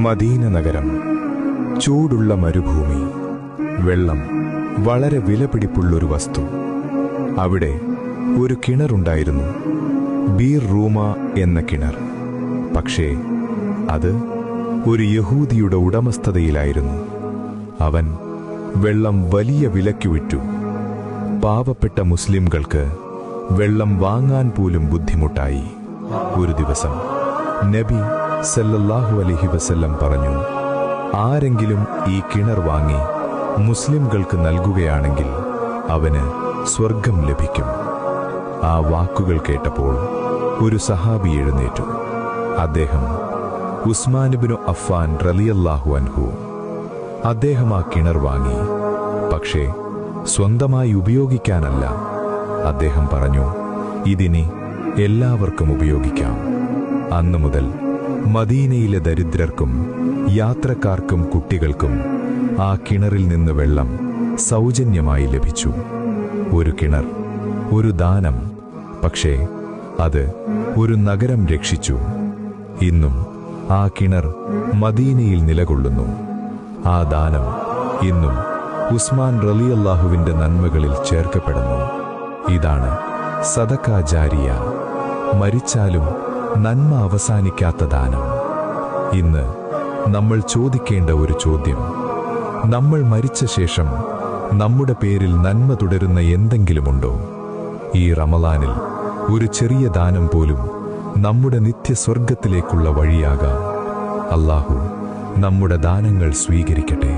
Medina നഗരം, ചൂടുള്ള മരുഭൂമി, വെള്ളം വളരെ വിലപിടിപ്പുള്ളൊരു വസ്തു. അവിടെ ഒരു കിണറുണ്ടായിരുന്നു, ബീർ റൂമ എന്ന കിണർ. പക്ഷേ അത് ഒരു യഹൂദിയുടെ ഉടമസ്ഥതയിലായിരുന്നു. അവൻ വെള്ളം വലിയ വിലയ്ക്ക് വിറ്റു. പാവപ്പെട്ട മുസ്ലിംകൾക്ക് വെള്ളം വാങ്ങാൻ പോലും ബുദ്ധിമുട്ടായി. ഒരു ദിവസം നബി സല്ലല്ലാഹു അലൈഹി വസല്ലം പറഞ്ഞു, ആരെങ്കിലും ഈ കിണർ വാങ്ങി മുസ്ലിംകൾക്ക് നൽകുകയാണെങ്കിൽ അവന് സ്വർഗം ലഭിക്കും. ആ വാക്കുകൾ കേട്ടപ്പോൾ ഒരു സഹാബി എഴുന്നേറ്റു. അദ്ദേഹം ഉസ്മാൻ ഇബ്നു അഫ്ഫാൻ റളിയല്ലാഹു അൻഹു. അദ്ദേഹം ആ കിണർ വാങ്ങി, പക്ഷേ സ്വന്തമായി ഉപയോഗിക്കാനല്ല. അദ്ദേഹം പറഞ്ഞു, ഇതിനി എല്ലാവർക്കും ഉപയോഗിക്കാം. അന്നു മുതൽ മദീനയിലെ ദരിദ്രർക്കും യാത്രക്കാർക്കും കുട്ടികൾക്കും ആ കിണറിൽ നിന്ന് വെള്ളം സൗജന്യമായി ലഭിച്ചു. ഒരു കിണർ, ഒരു ദാനം, പക്ഷേ അത് ഒരു നഗരം രക്ഷിച്ചു. ഇന്നും ആ കിണർ മദീനയിൽ നിലകൊള്ളുന്നു. ആ ദാനം ഇന്നും ഉസ്മാൻ റളിയല്ലാഹുവിന്റെ നന്മകളിൽ ചേർക്കപ്പെടുന്നു. ഇതാണ് സദഖ ജാരിയ, മരിച്ചാലും നന്മ അവസാനിക്കാത്ത ദാനം. ഇന്ന് നമ്മൾ ചോദിക്കേണ്ട ഒരു ചോദ്യം: നമ്മൾ മരിച്ച ശേഷം നമ്മുടെ പേരിൽ നന്മ തുടരുന്ന എന്തെങ്കിലുമുണ്ടോ? ഈ റമളാനിൽ ഒരു ചെറിയ ദാനം പോലും നമ്മുടെ നിത്യസ്വർഗത്തിലേക്കുള്ള വഴിയാകാം. അല്ലാഹു നമ്മുടെ ദാനങ്ങൾ സ്വീകരിക്കട്ടെ.